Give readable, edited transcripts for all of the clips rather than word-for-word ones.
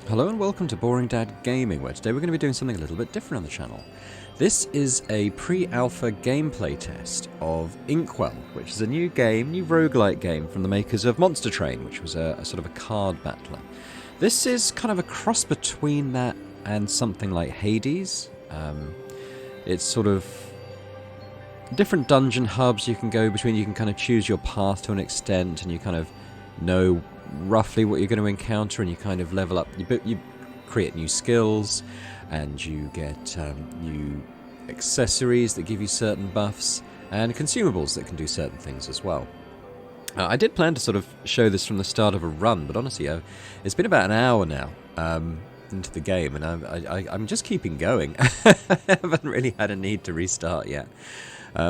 Hello and welcome to Boring Dad Gaming, where today we're going to be doing something a little bit different on the channel. This is a pre-alpha gameplay test of Inkwell, which is a new roguelike game from the makers of Monster Train, which was a sort of a card battler. This is kind of a cross between that and something like Hades. It's sort of different dungeon hubs you can go between. You can kind of choose your path to an extent, and you kind of know roughly what you're going to encounter, and you kind of level up. You create new skills, and you get new accessories that give you certain buffs, and consumables that can do certain things as well. I did plan to sort of show this from the start of a run, but honestly, it's been about an hour now into the game, and I'm just keeping going. I haven't really had a need to restart yet.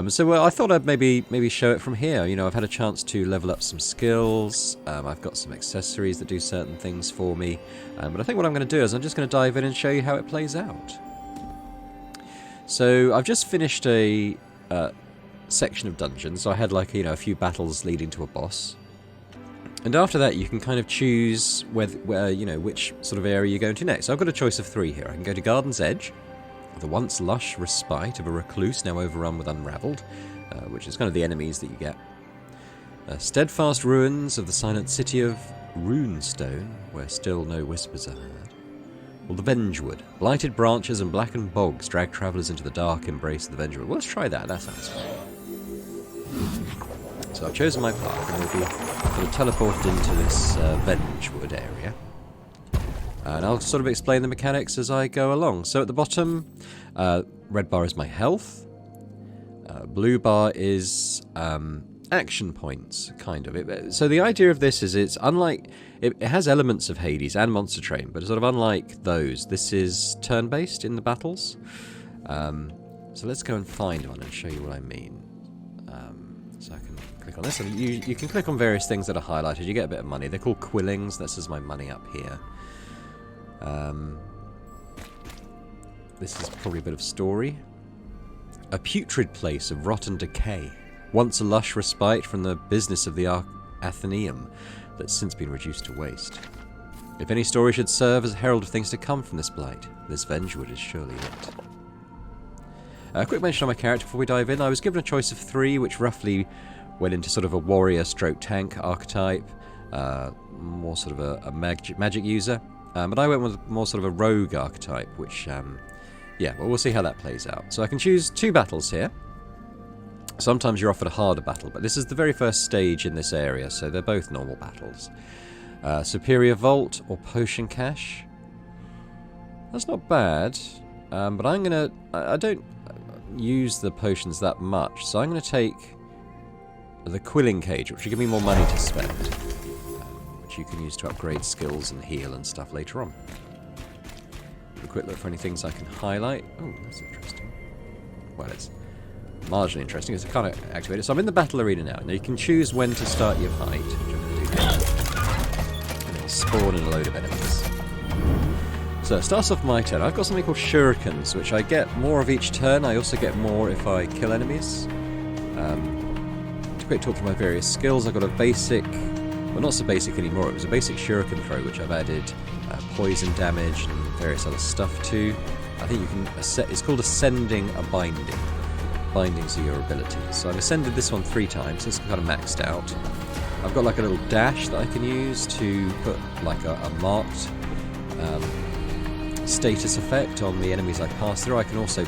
So I thought I'd maybe show it from here. You know, I've had a chance to level up some skills. I've got some accessories that do certain things for me. But I think what I'm going to do is I'm just going to dive in and show you how it plays out. So I've just finished a section of dungeons. So I had a few battles leading to a boss. And after that, you can kind of choose which sort of area you're going to next. So I've got a choice of 3 here. I can go to Garden's Edge, the once lush respite of a recluse now overrun with unravelled, which is kind of the enemies that you get. Steadfast ruins of the silent city of Runestone, where still no whispers are heard. Well, the Vengewood. Blighted branches and blackened bogs drag travellers into the dark embrace of the Vengewood. Well, let's try that. That sounds fun. So I've chosen my path, and we'll be sort of teleported into this Vengewood area. And I'll sort of explain the mechanics as I go along. So at the bottom, red bar is my health. Blue bar is action points, kind of. So the idea of this is it's unlike... It has elements of Hades and Monster Train, but it's sort of unlike those. This is turn-based in the battles. So let's go and find one and show you what I mean. So I can click on this. And you can click on various things that are highlighted. You get a bit of money. They're called quillings. This is my money up here. This is probably a bit of story. A putrid place of rot and decay, once a lush respite from the business of the Athenaeum that's since been reduced to waste. If any story should serve as a herald of things to come from this blight, this Vengewood is surely it. A quick mention on my character before we dive in. I was given a choice of 3, which roughly went into sort of a warrior stroke tank archetype, more sort of a magic user. But I went with more sort of a rogue archetype, which, well, we'll see how that plays out. So I can choose 2 battles here. Sometimes you're offered a harder battle, but this is the very first stage in this area, so they're both normal battles. Superior Vault or Potion Cache. That's not bad, but I don't use the potions that much, so I'm going to take the Quilling Cage, which will give me more money to spend. You can use to upgrade skills and heal and stuff later on. A quick look for any things I can highlight. Oh, that's interesting. Well, it's marginally interesting because I can't activate it. So I'm in the battle arena now. Now you can choose when to start your fight, which I'm going to do now. And it'll spawn in a load of enemies. So it starts off my turn. I've got something called shurikens, which I get more of each turn. I also get more if I kill enemies. To quick talk through my various skills, I've got a basic... Well, not so basic anymore. It was a basic shuriken throw, which I've added poison damage and various other stuff to. I think you can... It's called Ascending a Binding. Bindings are your abilities. So I've ascended this one 3 times. It's kind of maxed out. I've got like a little dash that I can use to put like a marked status effect on the enemies I pass through. I can also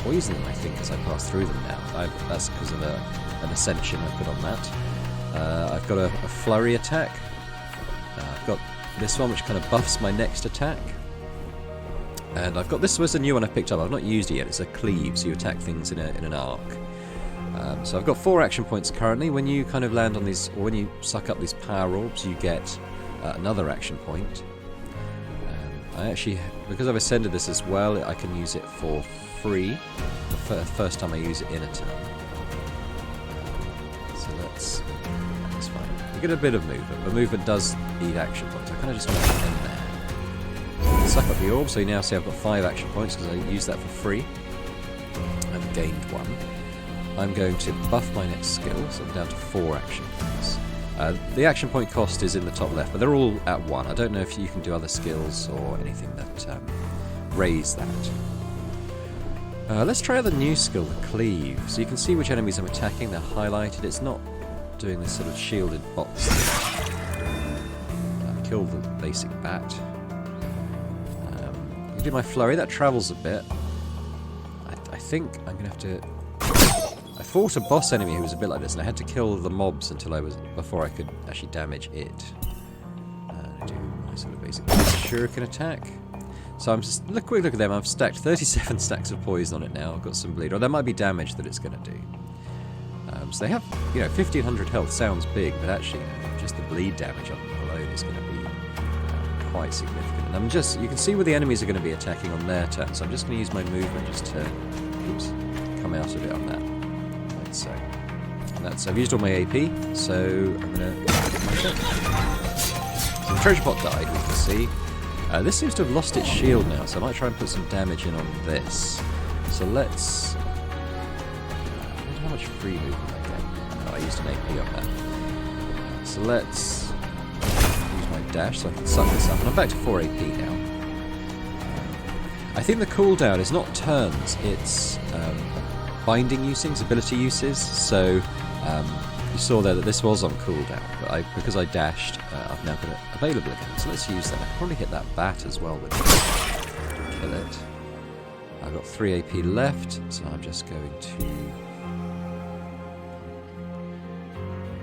poison them, I think, as I pass through them now. That's because of an ascension I put on that. I've got a flurry attack. I've got this one which kind of buffs my next attack. And I've got this was a new one I picked up. I've not used it yet. It's a cleave, so you attack things in an arc. So I've got 4 action points currently. When you kind of land on these, or when you suck up these power orbs, you get another action point. I actually, because I've ascended this as well, I can use it for free. The first time I use it in a turn. So that's fine. You get a bit of movement. The movement does need action points. I kind of just want to end there. Suck up the orb, so you now see I've got 5 action points because I used that for free. I've gained 1. I'm going to buff my next skill, so I'm down to 4 action points. The action point cost is in the top left, but they're all at 1. I don't know if you can do other skills or anything that raise that. Let's try out the new skill, the Cleave. So you can see which enemies I'm attacking, they're highlighted. It's not doing this sort of shielded box thing. Kill the basic bat. You do my flurry, that travels a bit. I think I'm going to have to... I fought a boss enemy who was a bit like this, and I had to kill the mobs before I could actually damage it. I do my sort of basic shuriken attack. So I'm just quick look at them. I've stacked 37 stacks of poison on it now. I've got some bleed, or there might be damage that it's going to do. So they have, 1,500 health. Sounds big, but actually, just the bleed damage alone is going to be quite significant. And you can see where the enemies are going to be attacking on their turn. So I'm just going to use my movement just to, come out of it on that. So I've used all my AP, so I'm going to get my turn. So the treasure pot died, we can see. This seems to have lost its shield now, so I might try and put some damage in on this. So let's... I wonder how much free movement I get. Oh, I used an AP on that. So let's use my dash so I can suck this up. And I'm back to 4 AP now. I think the cooldown is not turns, it's binding usings, ability uses. So you saw there that this was on cooldown, but because I dashed, I've now got it available again. So let's use that. I can probably hit that bat as well with it. Kill it. I've got 3 AP left, so I'm just going to...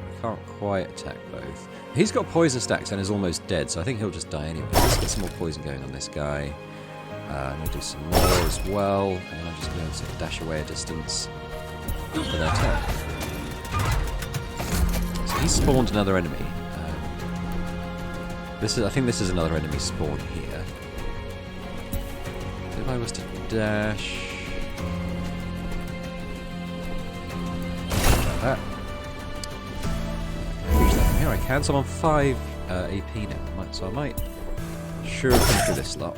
I can't quite attack both. He's got poison stacks and is almost dead, so I think he'll just die anyway. Let's get some more poison going on this guy. I'm going to do some more as well, and I'm just going to sort of dash away a distance for their turn. So he spawned another enemy. I think this is another enemy spawn here. If I was to dash... like that. Reach that from here I can, so I'm on 5 AP now, so I might sure come through this lot.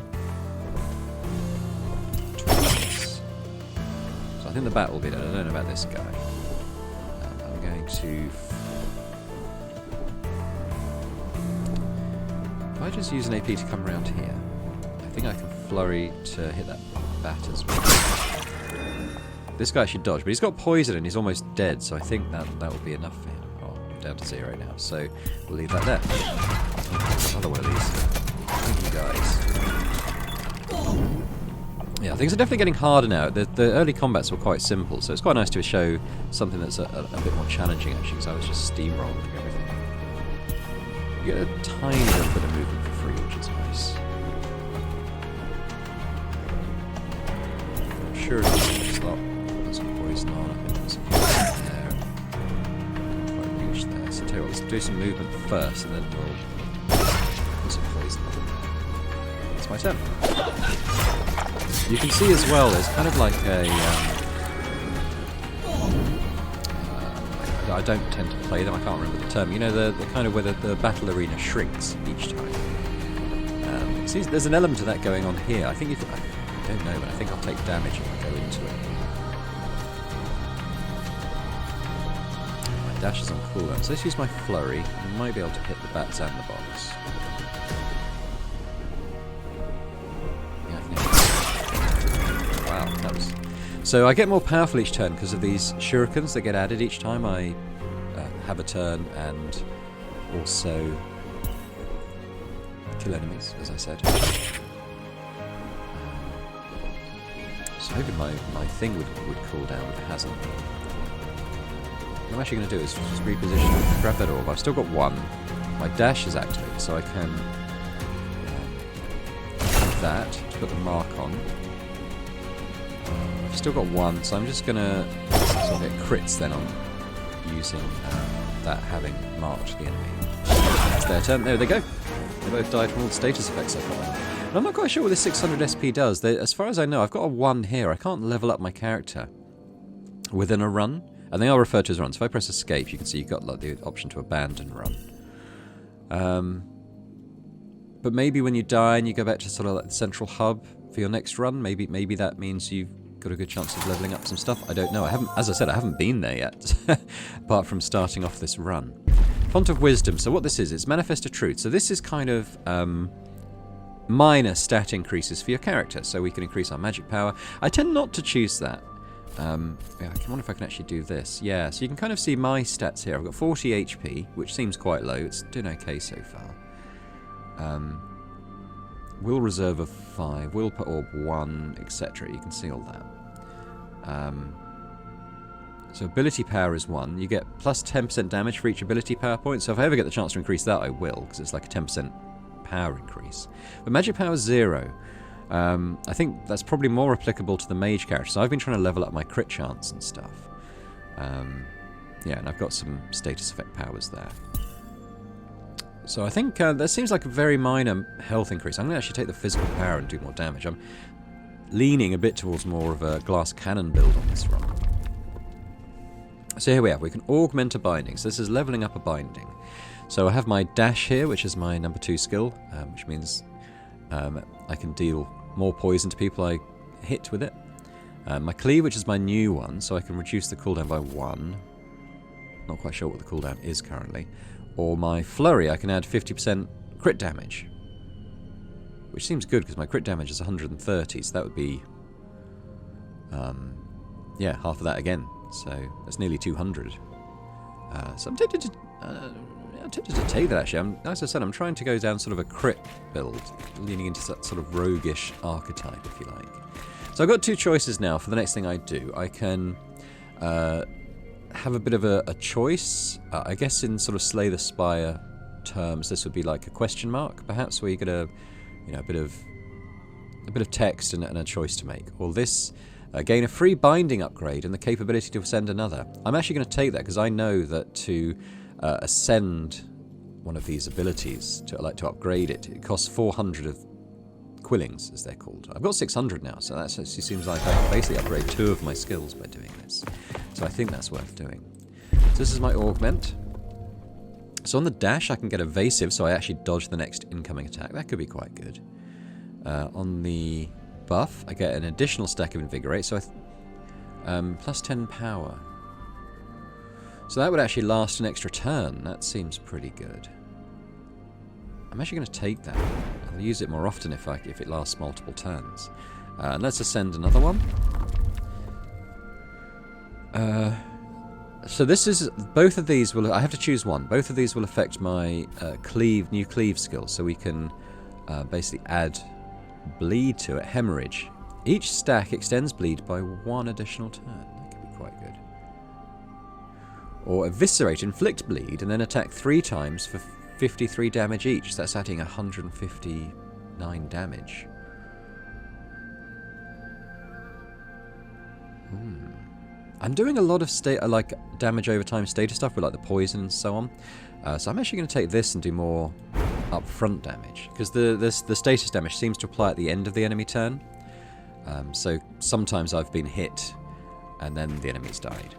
So I think the bat will be dead. I don't know about this guy. I'm going to... If I just use an AP to come around here, I think I can flurry to hit that bat as well. This guy should dodge, but he's got poison and he's almost dead, so I think that will be enough for him. Oh, I'm down to 0 now, so we'll leave that there. Another one of these. Thank you guys. Yeah, things are definitely getting harder now. The early combats were quite simple, so it's quite nice to show something that's a bit more challenging actually, because I was just steamrolling everything. You get a tiny little bit of movement for free, which is nice. I'm sure it's a slot. Put some poison on, I think there's some poison there. Try and reach there. So tell you what, let's do some movement first, and then we'll put some poison on there. That's my turn. You can see as well, there's kind of like a... I don't tend to play them, I can't remember the term. You know, the kind of where the battle arena shrinks each time. See, there's an element of that going on here. I think I don't know, but I think I'll take damage if I go into it. My dash is on cooldown, so let's use my flurry. I might be able to hit the bats and the box. So I get more powerful each turn because of these shurikens that get added each time I have a turn, and also kill enemies, as I said. So hoping my thing would cool down, but it hasn't. What I'm actually going to do is just reposition, grab that orb. I've still got 1. My dash is activated, so I can use that to put the mark on. I've still got 1, so I'm just going to sort of get crits then on using that having marked the enemy. That's their turn. There they go. They both died from all the status effects I've got on. And I'm not quite sure what this 600 SP does. As far as I know, I've got a 1 here. I can't level up my character within a run. And they are referred to as runs. If I press escape, you can see you've got like the option to abandon run. But maybe when you die and you go back to sort of like the central hub for your next run, maybe that means you've got a good chance of leveling up some stuff. I don't know. As I said, I haven't been there yet, apart from starting off this run. Font of Wisdom. So what this is, it's Manifest of Truth. So this is kind of minor stat increases for your character. So we can increase our magic power. I tend not to choose that. Yeah, I wonder if I can actually do this. Yeah, so you can kind of see my stats here. I've got 40 HP, which seems quite low. It's doing okay so far. Will reserve of 5, will per orb 1, etc. You can see all that. So ability power is 1. You get plus 10% damage for each ability power point. So if I ever get the chance to increase that, I will, because it's like a 10% power increase. But magic power is 0. I think that's probably more applicable to the mage character. So I've been trying to level up my crit chance and stuff. Yeah, and I've got some status effect powers there. So I think that seems like a very minor health increase. I'm going to actually take the physical power and do more damage. I'm leaning a bit towards more of a glass cannon build on this run. So here we have, we can augment a binding. So this is leveling up a binding. So I have my dash here, which is my number 2 skill, which means I can deal more poison to people I hit with it. My cleave, which is my new one, so I can reduce the cooldown by 1. Not quite sure what the cooldown is currently. Or my flurry, I can add 50% crit damage. Which seems good, because my crit damage is 130, so that would be... yeah, half of that again. So that's nearly 200. So I'm tempted to take that, actually. As I said, I'm trying to go down sort of a crit build, leaning into that sort of roguish archetype, if you like. So I've got 2 choices now for the next thing I do. I can have a bit of a choice. I guess in sort of Slay the Spire terms, this would be like a question mark, perhaps, where you get a bit of text and a choice to make. Or this, gain a free binding upgrade and the capability to ascend another. I'm actually going to take that because I know that to ascend one of these abilities, to upgrade it, it costs 400 of quillings, as they're called. I've got 600 now, so that actually seems like I can basically upgrade 2 of my skills by doing this. So I think that's worth doing. So this is my augment. So on the dash, I can get evasive, so I actually dodge the next incoming attack. That could be quite good. On the buff, I get an additional stack of invigorate, so plus 10 power. So that would actually last an extra turn. That seems pretty good. I'm actually going to take that. I'll use it more often if it lasts multiple turns. And let's ascend another one. So this is, both of these will, I have to choose one. Both of these will affect my new cleave skill, so we can basically add bleed to it, hemorrhage. Each stack extends bleed by 1 additional turn. That could be quite good. Or eviscerate, inflict bleed, and then attack 3 times for 53 damage each. That's adding 159 damage. I'm doing a lot of damage over time status stuff with like the poison and so on. So I'm actually going to take this and do more upfront damage, because the status damage seems to apply at the end of the enemy turn. So sometimes I've been hit and then the enemy's died.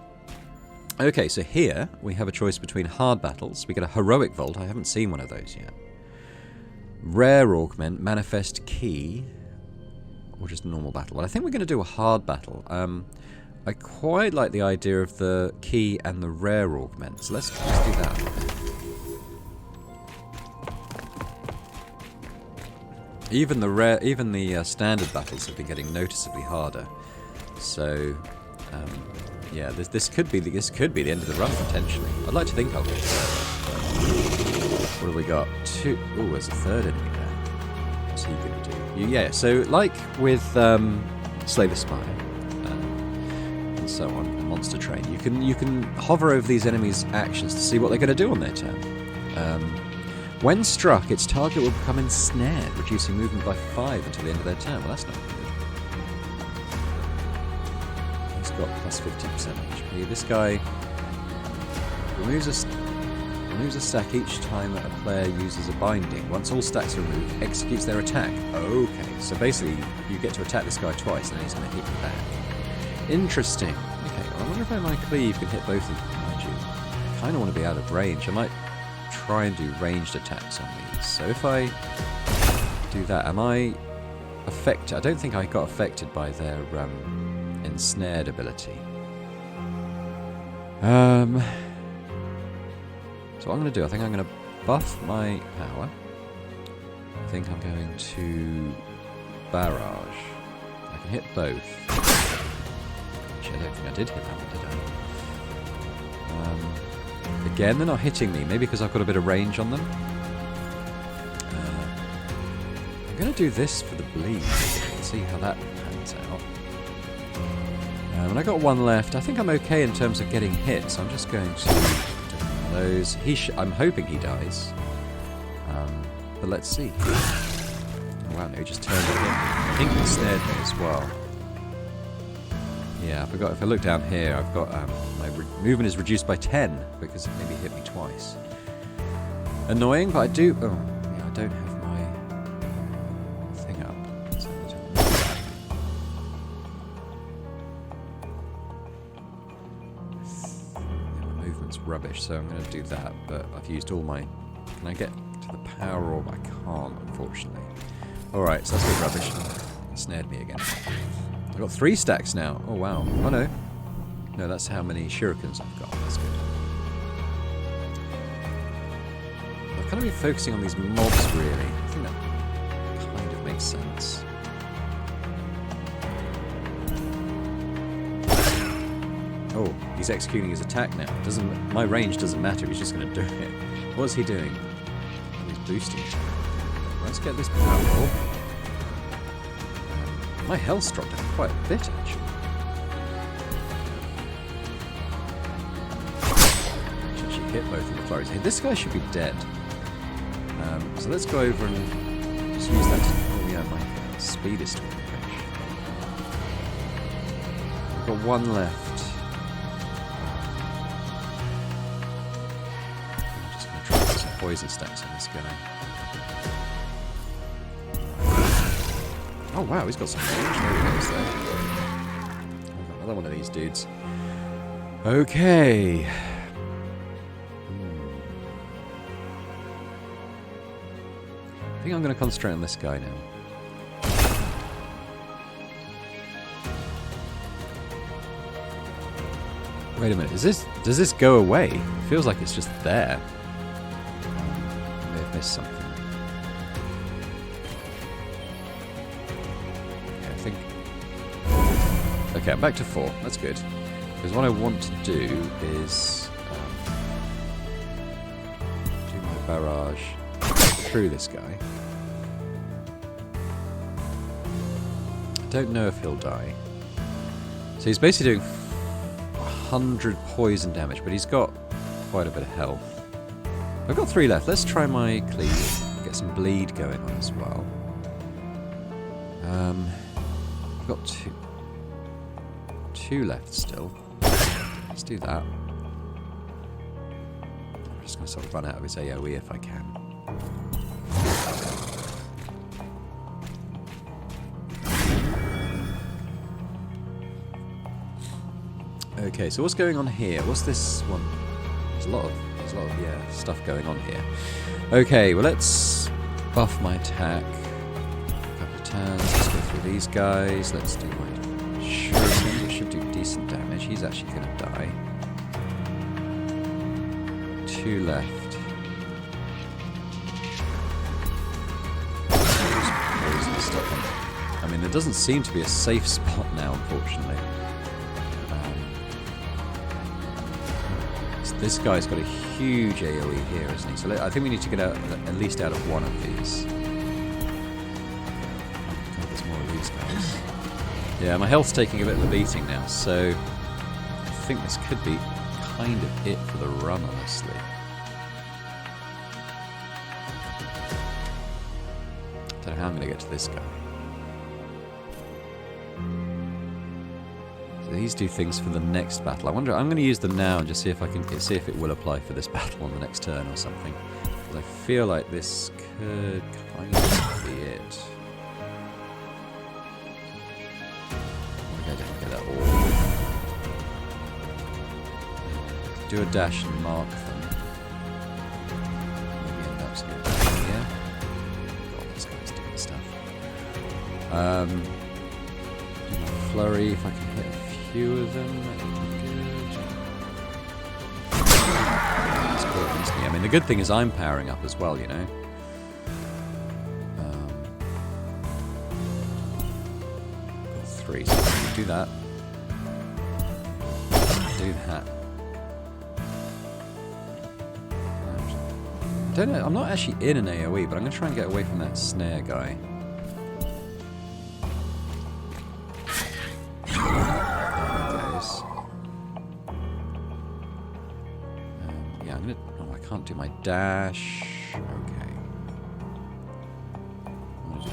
Okay, so here we have a choice between hard battles. We get a heroic vault. I haven't seen one of those yet. Rare augment, manifest key, or just normal battle. Well, I think we're going to do a hard battle. I quite like the idea of the key and the rare augment, so let's do that. Even the standard battles have been getting noticeably harder. So, yeah, this could be the end of the run potentially. I'd like to think I'll get further. What have we got? 2. Oh, there's a 3rd enemy there. What's he going to do? Yeah. So, like with Slay the Spire and so on, and Monster Train, you can hover over these enemies' actions to see what they're going to do on their turn. When struck, its target will become ensnared, reducing movement by 5 until the end of their turn. Well, that's not good. He's got plus 50% HP. This guy removes a stack each time a player uses a binding. Once all stacks are removed, executes their attack. Okay, so basically you get to attack this guy twice, and then he's going to hit you back. Interesting. Okay, well, I wonder if my cleave can hit both of them, mind you. I kind of want to be out of range. I might try and do ranged attacks on these. So if I do that, am I affected? I don't think I got affected by their ensnared ability. So So what I'm going to do, I think I'm going to buff my power. I think I'm going to barrage. I can hit both. Actually, I don't think I did hit that one, did I? Again, they're not hitting me. Maybe because I've got a bit of range on them. I'm going to do this for the bleed. See how that pans out. And I got one left. I think I'm okay in terms of getting hit, so I'm just going to do one of those. I'm hoping he dies. But let's see. Oh, wow, no, he just turned again. I think he snared me as well. Yeah, I forgot. If I look down here, I've got my movement is reduced by 10 because it maybe hit me twice. Annoying, but I do. Oh, yeah, I don't have my thing up. So yeah, my movement's rubbish, so I'm going to do that. But I've used all my. Can I get to the power orb? I can't, unfortunately. Alright, so that's a bit rubbish. It snared me again. I've got 3 stacks now. Oh, wow. Oh, no. No, that's how many shurikens I've got. That's good. I've kind of been focusing on these mobs, really. I think that kind of makes sense. Oh, he's executing his attack now. My range doesn't matter. He's just going to do it. What's he doing? Oh, he's boosting. Let's get this power orb. My health's dropped down quite a bit, actually. Actually hit both of the flurries. Hey, this guy should be dead. So let's go over and just use that to... Oh yeah, my speed is still rubbish. I've got one left. I'm just going to try to put some poison stacks on this guy. Oh wow, he's got some range. There he goes there. I've got another one of these dudes. Okay. I think I'm going to concentrate on this guy now. Wait a minute, does this go away? It feels like it's just there. I may have missed something. Okay, I'm back to 4. That's good. Because what I want to do is do my barrage through this guy. I don't know if he'll die. So he's basically doing 100 poison damage, but he's got quite a bit of health. I've got 3 left. Let's try my cleave. Get some bleed going on as well. I've got 2 left still. Let's do that. I'm just going to sort of run out of his AoE if I can. Okay, so what's going on here? What's this one? There's a lot of yeah, stuff going on here. Okay, well let's buff my attack. A couple of turns. Let's go through these guys. Let's do my shuriken, which should do decent damage. He's actually going to die. 2 left. I mean, there doesn't seem to be a safe spot now, unfortunately. This guy's got a huge AoE here, isn't he? So I think we need to get out at least out of one of these. God, there's more of these guys. Yeah, my health's taking a bit of a beating now, so I think this could be kind of it for the run, honestly. Don't know how I'm going to get to this guy. So these do things for the next battle. I wonder. I'm going to use them now and just see if I can see if it will apply for this battle on the next turn or something. Because I feel like this could kind of be it. I don't get that all. Do a dash and mark them. Maybe end up scared here. God, this guy's doing stuff. Do my flurry if I can hit a few of them. That would be good. Let's go kill him instantly. I mean, the good thing is I'm powering up as well, you know. Got 3, so we do that. Do that. I don't know, I'm not actually in an AoE, but I'm going to try and get away from that snare guy. Can't do my dash. Okay. I'm going to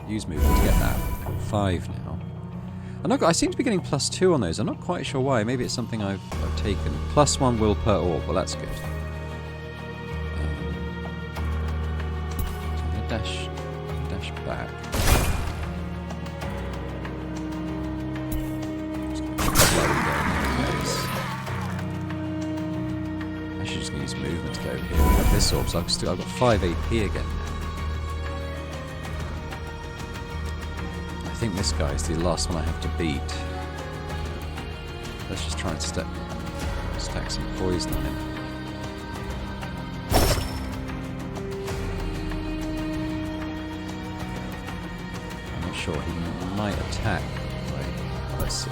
use movement to get that. I'm 5 now. I seem to be getting +2 on those. I'm not quite sure why. Maybe it's something I've taken. +1 will per orb. Well, that's good. So I'm going to dash back. Just going to use movement to go here. I've got this orb, so I've got 5 AP again now. I think this guy is the last one I have to beat. Let's just try and stack some poison on him. I'm not sure. He might attack. Wait, let's see.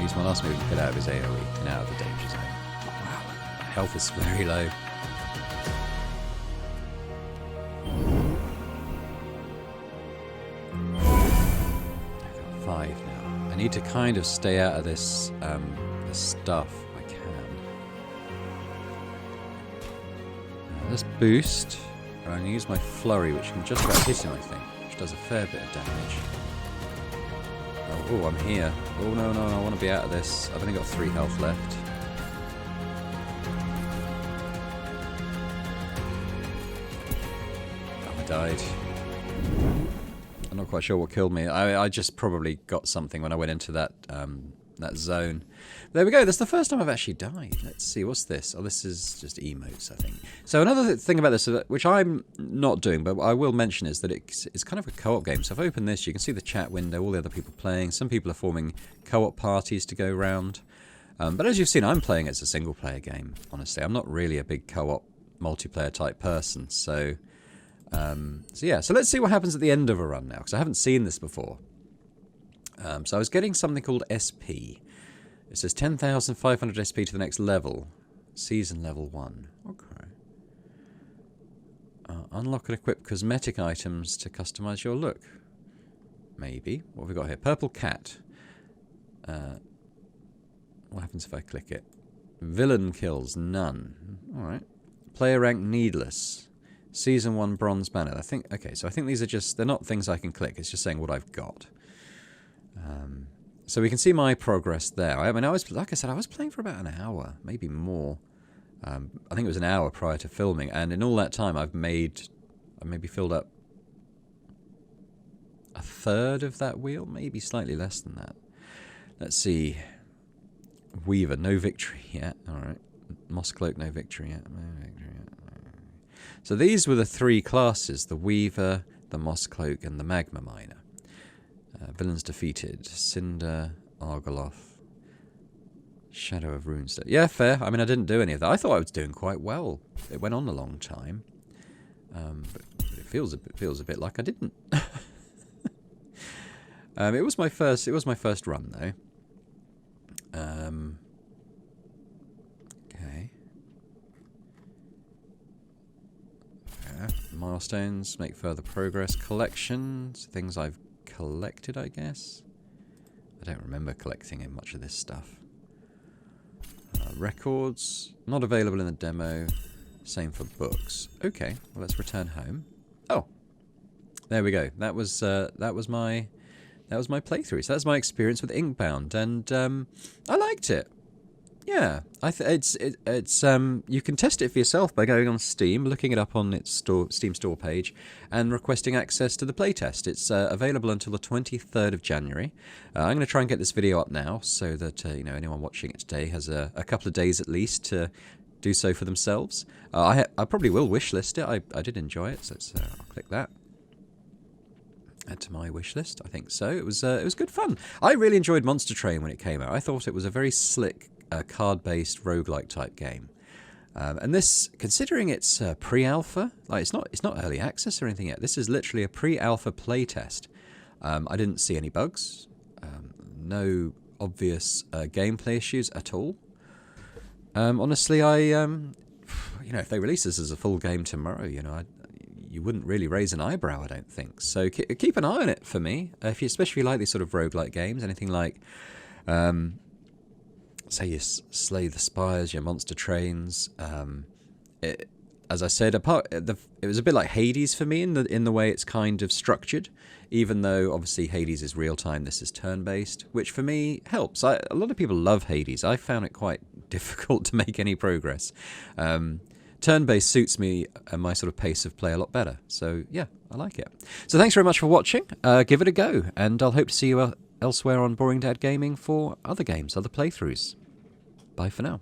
Use my last move to get out of his AoE and out of the danger zone. Wow, health is very low. I've got 5 now. I need to kind of stay out of this stuff if I can. Let's boost. I'm going to use my flurry, which can just about hit him, I think, which does a fair bit of damage. Oh, I'm here. Oh, no, I want to be out of this. I've only got 3 health left. Oh, I died. I'm not quite sure what killed me. I just probably got something when I went into that that zone. There we go. That's the first time I've actually died. Let's see. What's this? Oh, this is just emotes, I think. So another thing about this, which I'm not doing, but I will mention, is that it's kind of a co-op game. So if I open this, you can see the chat window, all the other people playing. Some people are forming co-op parties to go round. But as you've seen, I'm playing it as a single-player game, honestly. I'm not really a big co-op multiplayer type person. So yeah. So let's see what happens at the end of a run now, because I haven't seen this before. So I was getting something called SP. It says 10,500 SP to the next level. Season level 1. Okay. Unlock and equip cosmetic items to customize your look. Maybe. What have we got here? Purple cat. What happens if I click it? Villain kills. None. Alright. Player rank needless. Season 1 bronze banner. Okay, so I think these are just... They're not things I can click. It's just saying what I've got. So we can see my progress there. I mean, like I said, I was playing for about an hour, maybe more. I think it was an hour prior to filming, and in all that time, I maybe filled up a third of that wheel, maybe slightly less than that. Let's see. Weaver, no victory yet. All right. Mosscloak, no victory yet. No victory yet. So these were the 3 classes: the Weaver, the Mosscloak, and the Magma Miner. Villains defeated. Cinder, Argoloth, Shadow of Runestone. Yeah, fair. I mean, I didn't do any of that. I thought I was doing quite well. It went on a long time, but it feels a bit like I didn't. It was my first run though. Okay. Yeah. Milestones. Make further progress. Collections. Things I've collected, I guess. I don't remember collecting much of this stuff. Records, not available in the demo. Same for books. Okay, well, let's return home. Oh, there we go. That was my playthrough. So that's my experience with Inkbound, and I liked it. Yeah, it's you can test it for yourself by going on Steam, looking it up on its Steam store page, and requesting access to the playtest. It's available until the 23rd of January. I'm going to try and get this video up now, so that anyone watching it today has a couple of days at least to do so for themselves. I probably will wishlist it. I did enjoy it, so I'll click that. Add to my wish list. I think so. It was good fun. I really enjoyed Monster Train when it came out. I thought it was a very slick a card-based roguelike type game. And this, considering it's pre-alpha, like it's not early access or anything yet. This is literally a pre-alpha playtest. I didn't see any bugs, no obvious gameplay issues at all. Honestly, if they release this as a full game tomorrow, you wouldn't really raise an eyebrow, I don't think. So keep an eye on it for me, especially if you like these sort of roguelike games, anything like, say you Slay the Spires, your Monster Trains. As I said, it was a bit like Hades for me in the way it's kind of structured, even though obviously Hades is real time, this is turn-based, which for me helps. A lot of people love Hades. I found it quite difficult to make any progress. Turn-based suits me and my sort of pace of play a lot better. So yeah, I like it. So thanks very much for watching. Give it a go, and I'll hope to see you elsewhere on Boring Dad Gaming for other games, other playthroughs. Bye for now.